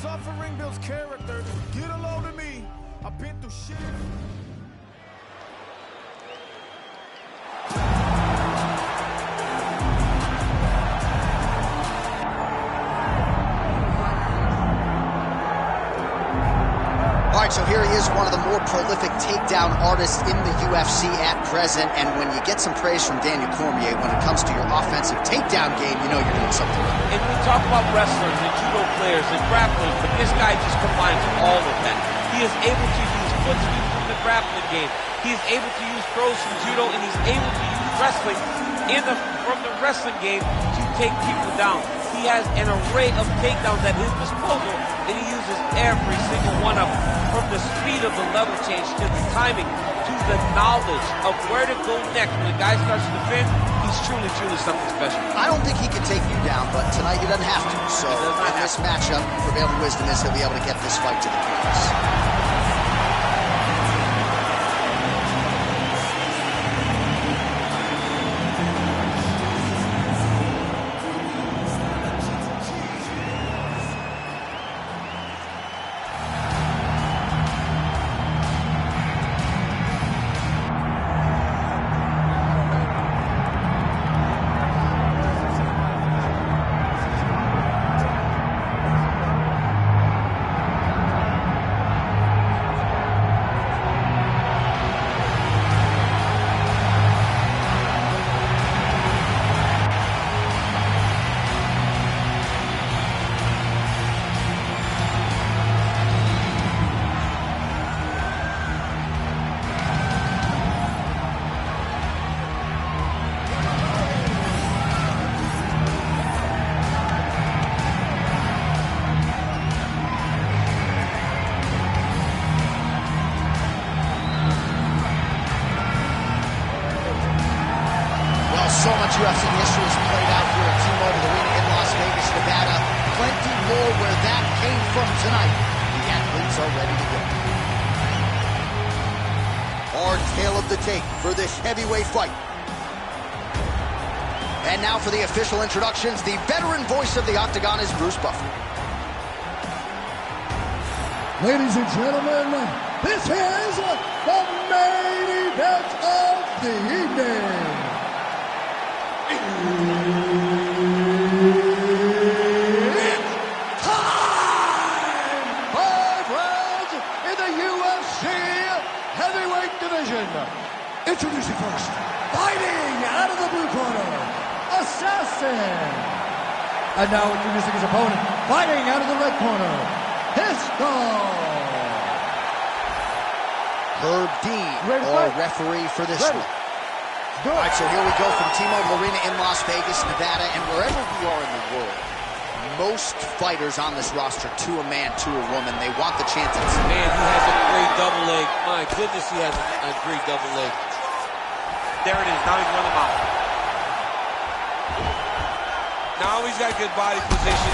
Suffering builds character. Get a load of me. I've been through shit. All right, so here he is, one of the more prolific takedown artists in the UFC at present. And when you get some praise from Daniel Cormier when it comes to your offensive takedown game, you know you're doing something right. And we talk about wrestlers and judo players and grapplers, but this guy just combines all of that. He is able to use foot speed from the grappling game. He is able to use throws from judo, and he's able to use wrestling from the wrestling game to take people down. He has an array of takedowns at his disposal, and he uses every single one of them. From the speed of the level change to the timing to the knowledge of where to go next. When a guy starts to defend, he's truly, truly something special. I don't think he can take you down, but tonight he doesn't have to. So in this matchup, prevailing wisdom is he'll be able to get this fight to the canvas. So much UFC history is played out here at Peacemaker Arena in Las Vegas, Nevada. Plenty more where that came from tonight. The athletes are ready to go. Our tale of the tape for this heavyweight fight. And now for the official introductions, the veteran voice of the Octagon is Bruce Buffer. Ladies and gentlemen, this is the main event of the evening. It's time! 5 rounds in the UFC heavyweight division. Introducing first, fighting out of the blue corner, Assassin. And now introducing his opponent, fighting out of the red corner, Pistol. Herb Dean, our referee for this one. All right, so here we go from Peacemaker Arena in Las Vegas, Nevada, and wherever we are in the world, most fighters on this roster, to a man, to a woman, they want the chance at this. Man, he has a great double leg. My goodness, he has a great double leg. There it is. Now he's running out. Now he's got good body position.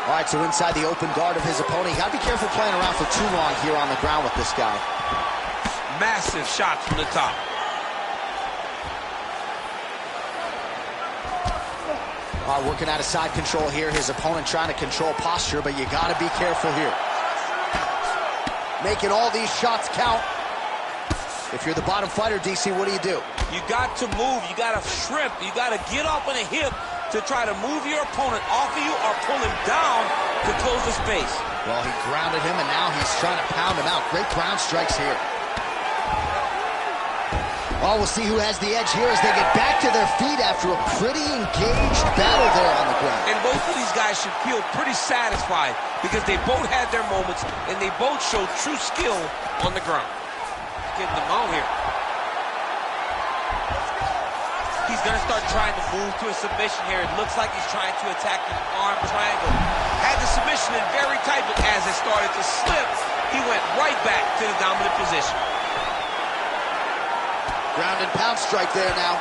All right, so inside the open guard of his opponent. You got to be careful playing around for too long here on the ground with this guy. Massive shots from the top. Working out of side control here. His opponent trying to control posture, but you got to be careful here. Making all these shots count. If you're the bottom fighter, DC, what do? You got to move. You got to shrimp. You got to get up on a hip to try to move your opponent off of you or pull him down to close the space. Well, he grounded him, and now he's trying to pound him out. Great ground strikes here. Well, we'll see who has the edge here as they get back to their feet after a pretty engaged battle there on the ground. And both of these guys should feel pretty satisfied because they both had their moments, and they both showed true skill on the ground. Getting them out here. He's going to start trying to move to a submission here. It looks like he's trying to attack the arm triangle. Had the submission in very tight, but as it started to slip, he went right back to the dominant position. Ground and pound strike there now.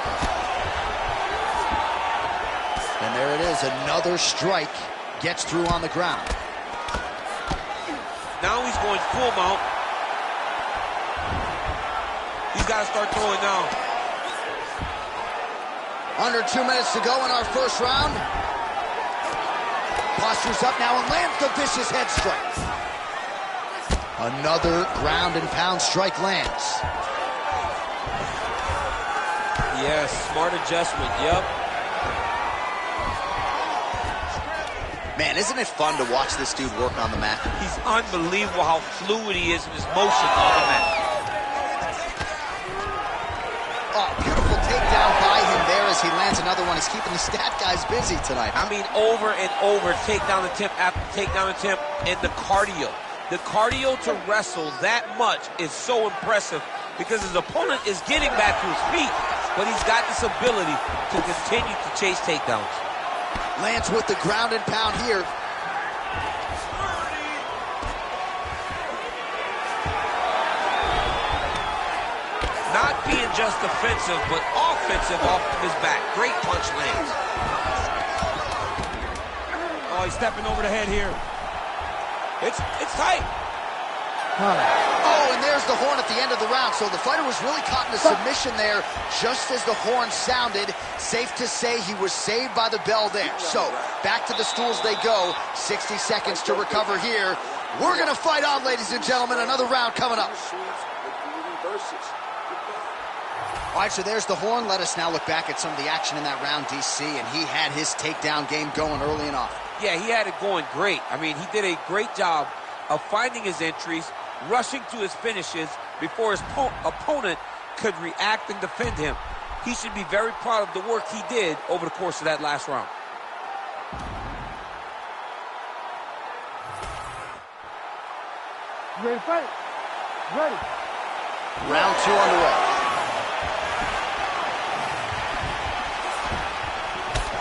And there it is, another strike gets through on the ground. Now he's going full mount. He's got to start throwing down. Under 2 minutes to go in our first round. Postures up now and lands the vicious head strike. Another ground and pound strike lands. Yes, smart adjustment, yep. Man, isn't it fun to watch this dude work on the mat? He's unbelievable how fluid he is in his motion on the mat. Oh, beautiful takedown by him there as he lands another one. He's keeping the stat guys busy tonight. I mean, over and over, takedown attempt after takedown attempt, and the cardio. The cardio to wrestle that much is so impressive because his opponent is getting back to his feet, but he's got this ability to continue to chase takedowns. Lands with the ground and pound here. Not being just defensive, but offensive off of his back. Great punch lands. Oh, he's stepping over the head here. It's tight. Oh, and there's the horn at the end of the round. So the fighter was really caught in a submission there just as the horn sounded. Safe to say he was saved by the bell there. So back to the stools they go. 60 seconds to recover here. We're going to fight on, ladies and gentlemen. Another round coming up. All right, so there's the horn. Let us now look back at some of the action in that round, DC, and he had his takedown game going early and often. Yeah, he had it going great. I mean, he did a great job of finding his entries, rushing to his finishes before his opponent could react and defend him. He should be very proud of the work he did over the course of that last round. Ready to fight? Ready. Round 2 underway.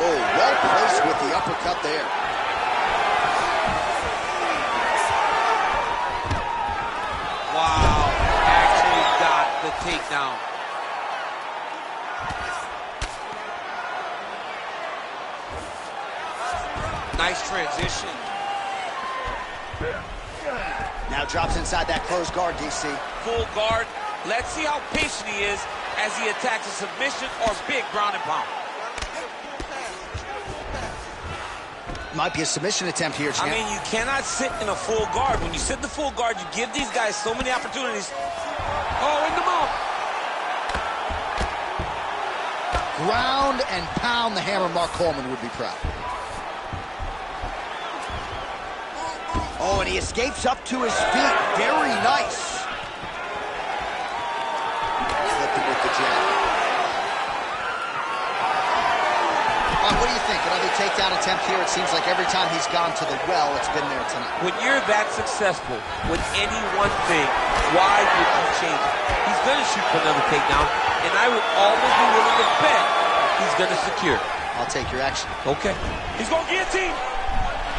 Oh, well placed with the uppercut there. Wow, actually got the takedown. Nice transition. Now drops inside that closed guard, DC. Full guard. Let's see how patient he is as he attacks a submission or big ground and pound. Might be a submission attempt here, champ. I mean, you cannot sit in a full guard. When you sit in the full guard, you give these guys so many opportunities. Oh, in the mouth. Ground and pound the hammer. Mark Coleman would be proud. Oh, and he escapes up to his feet. Very nice. Flipped him with the jab. What do you think? Another takedown attempt here. It seems like every time he's gone to the well, it's been there tonight. When you're that successful with any one thing, why would you change it? He's going to shoot for another takedown, and I would almost be willing to bet he's going to secure. I'll take your action. Okay. He's going to guillotine.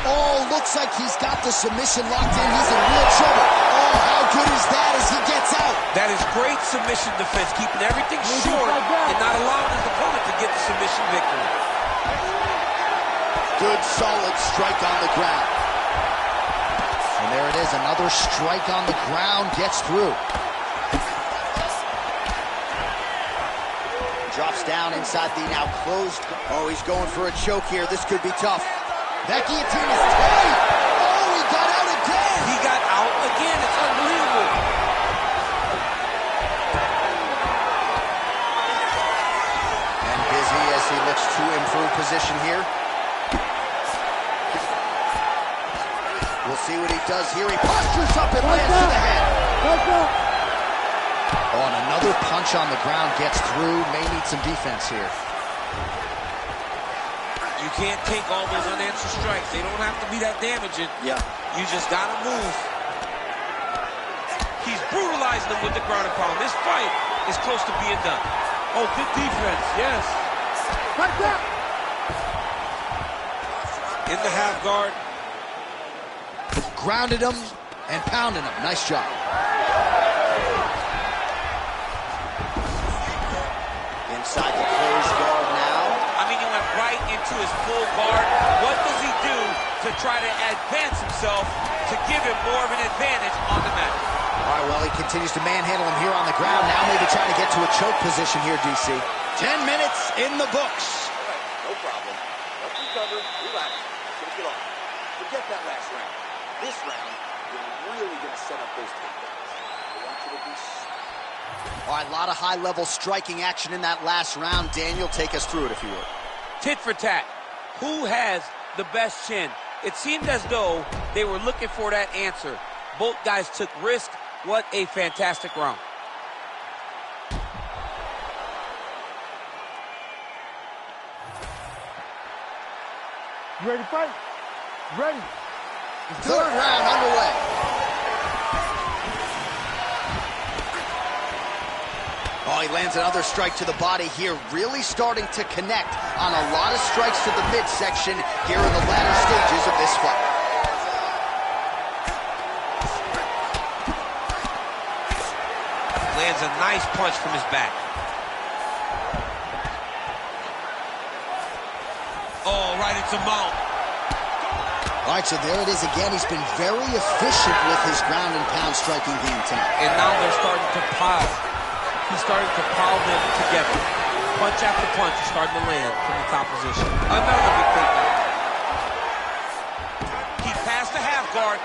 Oh, looks like he's got the submission locked in. He's in real trouble. Oh, how good is that as he gets out? That is great submission defense, keeping everything short and not allowing his opponent to get the submission victory. Good, solid strike on the ground. And there it is, another strike on the ground gets through. Drops down inside the now closed. Oh, he's going for a choke here. This could be tough. That guillotine is tight. Oh, he got out again. He got out again. It's unbelievable. And busy as he looks to improve position here. We'll see what he does here. He postures up and lands to the head. Oh, and another punch on the ground gets through. May need some defense here. You can't take all those unanswered strikes. They don't have to be that damaging. Yeah. You just got to move. He's brutalizing them with the ground and pound. This fight is close to being done. Oh, good defense. Yes. In the half guard. Grounded him and pounded him. Nice job. Inside the closed guard now. I mean, he went right into his full guard. What does he do to try to advance himself to give him more of an advantage on the mat? All right, well, he continues to manhandle him here on the ground. Now maybe trying to get to a choke position here, DC. 10 minutes in the books. All right, no problem. Let's recover, relax, take it off. Forget that last round. This round, you're really going to set up those takedowns. I want you to be smart. All right, a lot of high-level striking action in that last round. Daniel, take us through it, if you would. Tit for tat. Who has the best chin? It seemed as though they were looking for that answer. Both guys took risk. What a fantastic round. You ready to fight? Ready. Third round underway. Oh, he lands another strike to the body here, really starting to connect on a lot of strikes to the midsection here in the latter stages of this fight. Lands a nice punch from his back. Oh, right into mount. All right, so there it is again. He's been very efficient with his ground and pound striking game tonight. And now they're starting to pile. He's starting to pile them together. Punch after punch is starting to land from the top position. Another big takedown. He passed the half guard.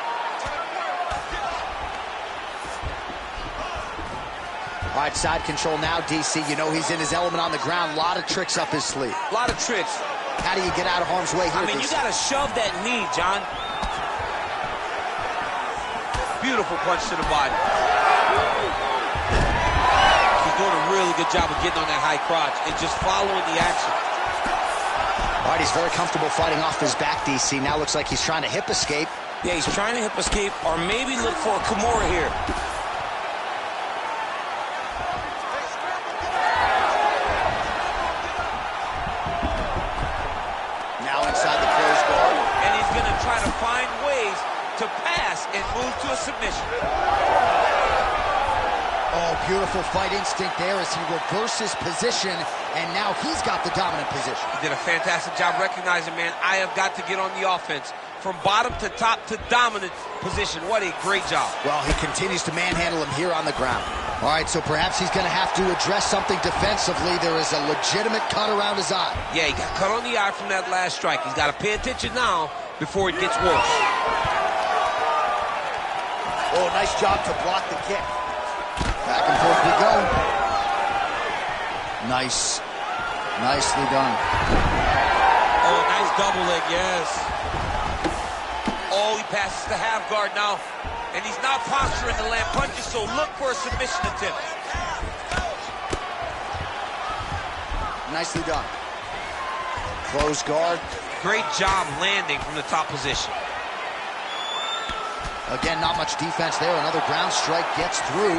All right, side control now, DC. You know he's in his element on the ground. A lot of tricks up his sleeve. A lot of tricks. How do you get out of harm's way here, I mean, DC? you got to shove that knee, John. Beautiful punch to the body. He's doing a really good job of getting on that high crotch and just following the action. All right, he's very comfortable fighting off his back, DC. Now looks like he's trying to hip escape. Yeah, he's trying to hip escape or maybe look for a Kimura here. Find ways to pass and move to a submission. Oh, beautiful fight instinct there as he reverses position, and now he's got the dominant position. He did a fantastic job recognizing, man, I have got to get on the offense. From bottom to top to dominant position. What a great job. Well, he continues to manhandle him here on the ground. All right, so perhaps he's going to have to address something defensively. There is a legitimate cut around his eye. Yeah, he got cut on the eye from that last strike. He's got to pay attention now before it gets worse. Oh, nice job to block the kick. Back and forth we go. Nice. Nicely done. Oh, nice double leg, yes. Oh, he passes the half guard now. And he's not posturing to land punches, so look for a submission attempt. Nicely done. Close guard. Great job landing from the top position. Again, not much defense there. Another ground strike gets through.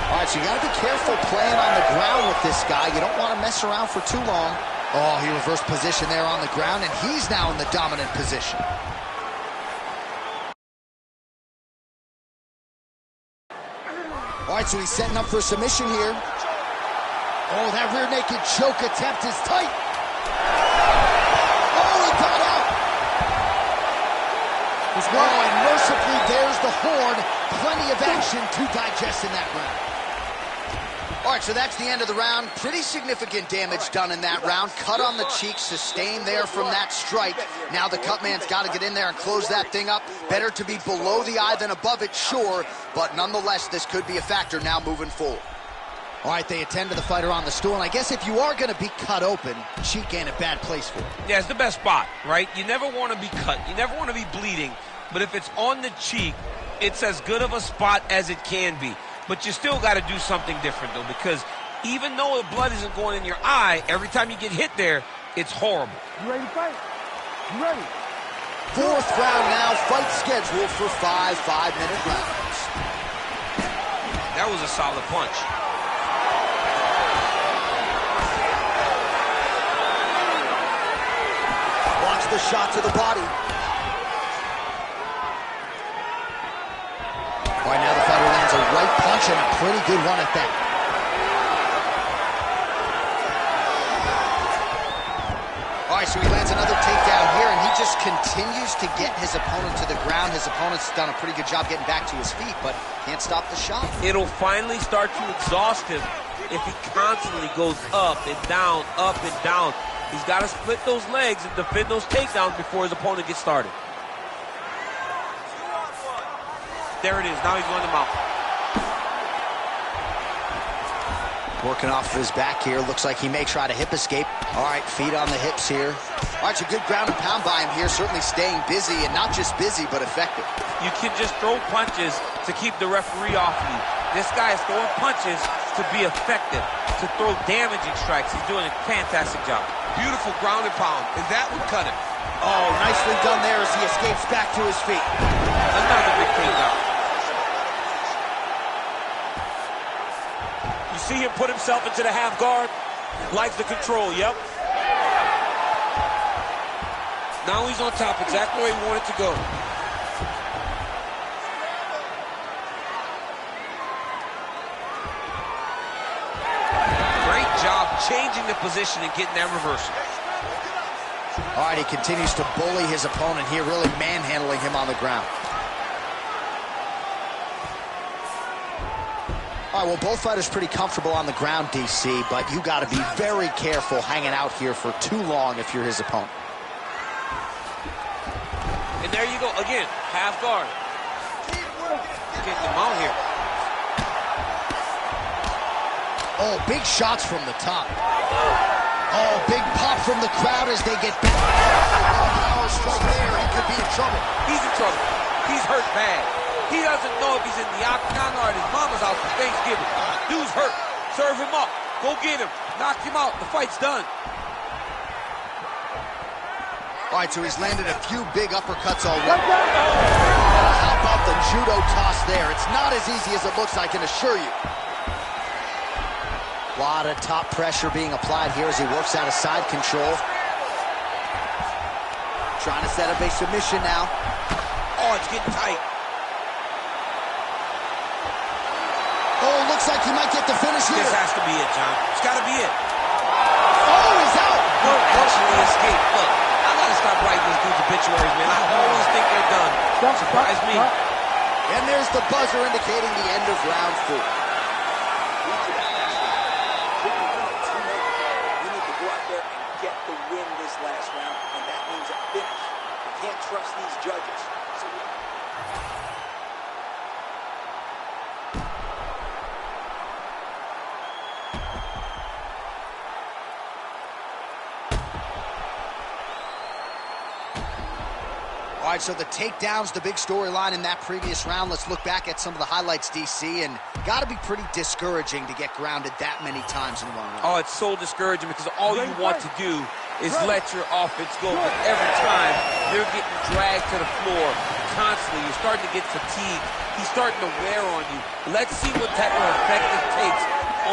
All right, so you got to be careful playing on the ground with this guy. You don't want to mess around for too long. Oh, he reversed position there on the ground, and he's now in the dominant position. All right, so he's setting up for a submission here. Oh, that rear naked choke attempt is tight. Oh, he got out. Oh, and mercifully, there's the horn. Plenty of action to digest in that round. All right, so that's the end of the round. Pretty significant damage done in that round. Cut on the cheek, sustained there from that strike. Now the cut man's got to get in there and close that thing up. Better to be below the eye than above it, sure. But nonetheless, this could be a factor now moving forward. All right, they attend to the fighter on the stool. And I guess if you are going to be cut open, cheek ain't a bad place for it. Yeah, it's the best spot, right? You never want to be cut. You never want to be bleeding. But if it's on the cheek, it's as good of a spot as it can be. But you still got to do something different, though, because even though the blood isn't going in your eye, every time you get hit there, it's horrible. You ready to fight? You ready? Fourth round now, fight scheduled for 5 5-minute rounds. That was a solid punch. Watch the shot to the body. All right, now the fighter lands a right punch and a pretty good one at that. All right, right, so he lands another takedown here, and he just continues to get his opponent to the ground. His opponent's done a pretty good job getting back to his feet, but can't stop the shot. It'll finally start to exhaust him if he constantly goes up and down, up and down. He's got to split those legs and defend those takedowns before his opponent gets started. There it is. Now he's going to mount. Working off of his back here. Looks like he may try to hip escape. All right, feet on the hips here. All right, it's a good ground and pound by him here. Certainly staying busy, and not just busy, but effective. You can just throw punches to keep the referee off you. This guy is throwing punches to be effective, to throw damaging strikes. He's doing a fantastic job. Beautiful ground and pound, and that would cut him. Oh, nicely done there as he escapes back to his feet. Another big takedown. You see him put himself into the half guard. Likes the control, yep. Now he's on top, exactly where he wanted to go. Great job changing the position and getting that reversal. All right, he continues to bully his opponent here, really manhandling him on the ground. All right, well, both fighters pretty comfortable on the ground, DC, but you got to be very careful hanging out here for too long if you're his opponent. And there you go, again, half guard. Getting him out here. Oh, big shots from the top. Oh, big pop from the crowd as they get back. Power strike there. He could be in trouble. He's in trouble. He's hurt bad. He doesn't know if he's in the octagon or at his mama's house for Thanksgiving. Dude's hurt. Serve him up. Go get him. Knock him out. The fight's done. All right, so he's landed a few big uppercuts already. How about the judo toss there? It's not as easy as it looks, I can assure you. A lot of top pressure being applied here as he works out of side control. Trying to set up a submission now. Oh, it's getting tight. Oh, looks like he might get the finish here. This has to be it, John. It's got to be it. Oh, he's out. Good actually escaped. Look, I got to stop writing these dudes' obituaries, man. I always think they're done. Surprise me. And there's the buzzer indicating the end of round 4. You need to go out there and get the win this last round, and that means a finish. You can't trust these judges. All right, so the takedowns, the big storyline in that previous round. Let's look back at some of the highlights, DC, and got to be pretty discouraging to get grounded that many times in one round. Oh, it's so discouraging because all you want to do is let your offense go. But every time, you're getting dragged to the floor constantly. You're starting to get fatigued. He's starting to wear on you. Let's see what type of effect it takes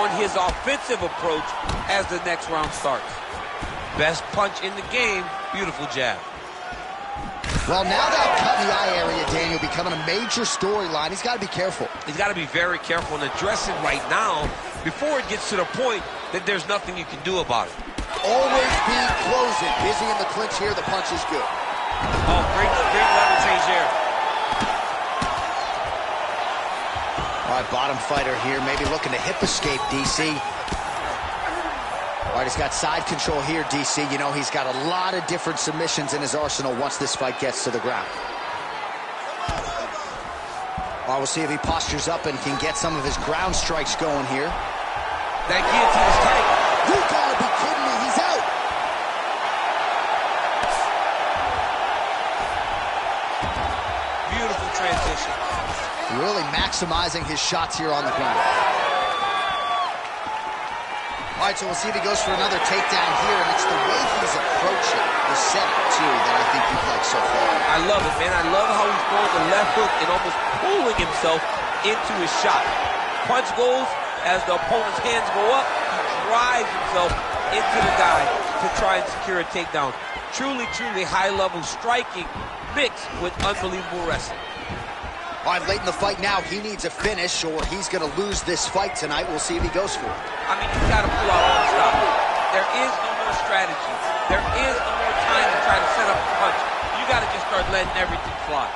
on his offensive approach as the next round starts. Best punch in the game. Beautiful jab. Well, now that cut in the eye area, Daniel, becoming a major storyline, he's got to be careful. He's got to be very careful and address it right now before it gets to the point that there's nothing you can do about it. Always be closing. Busy in the clinch here. The punch is good. Oh, great level change there. All right, bottom fighter here, maybe looking to hip escape, DC. All right, he's got side control here, DC. You know, he's got a lot of different submissions in his arsenal once this fight gets to the ground. All right, we'll see if he postures up and can get some of his ground strikes going here. That guillotine is tight. You gotta be kidding me, he's out. Beautiful transition. Really maximizing his shots here on the ground. All right, so we'll see if he goes for another takedown here, and it's the way he's approaching the setup, too, that I think you've liked so far. I love it, man. I love how he's throwing the left hook and almost pulling himself into his shot. Punch goes, as the opponent's hands go up, he drives himself into the guy to try and secure a takedown. Truly, truly high-level striking mixed with unbelievable wrestling. All right, late in the fight now, he needs a finish or he's going to lose this fight tonight. We'll see if he goes for it. I mean, he's got to pull out all the stuff. There is no more strategy. There is no more time to try to set up a punch. You got to just start letting everything fly.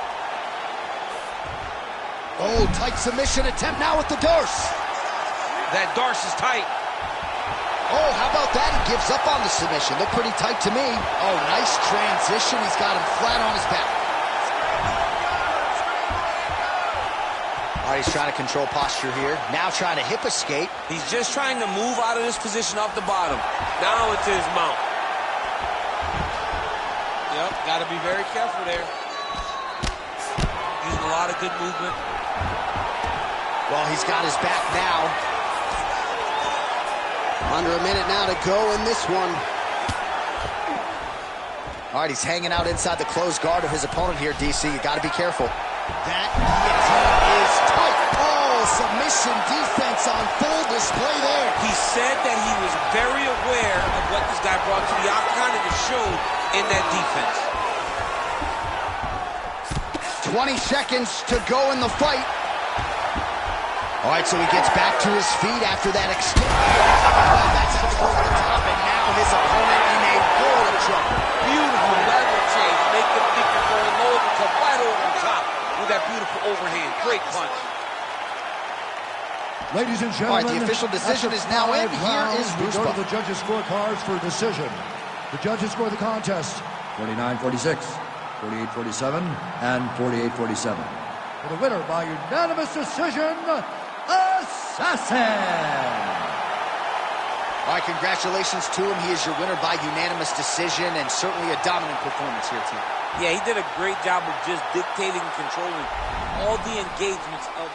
Oh, tight submission attempt now with the Darce. That Darce is tight. Oh, how about that? He gives up on the submission. Looked pretty tight to me. Oh, nice transition. He's got him flat on his back. All right, he's trying to control posture here. Now trying to hip escape. He's just trying to move out of this position off the bottom. Now it's his mount. Yep, got to be very careful there. Using a lot of good movement. Well, he's got his back now. Under a minute now to go in this one. All right, he's hanging out inside the closed guard of his opponent here, DC. You got to be careful. That guillotine is tight. Oh, submission defense on full display there. He said that he was very aware of what this guy brought to the octagon, and it showed in that defense. 20 seconds to go in the fight. All right, so he gets back to his feet after that extended. That's over the top, and now his opponent in a world of trouble. Beautiful level change. Make them think you're going low to come right over the top with that beautiful overhand. Great punch. Ladies and gentlemen, all right, the official decision is now in. Here is we go to the judges' scorecards for decision. The judges score the contest 49-46, 48-47, and 48-47. For the winner by unanimous decision, Assassin! All right, congratulations to him. He is your winner by unanimous decision, and certainly a dominant performance here, team. Yeah, he did a great job of just dictating and controlling all the engagements of...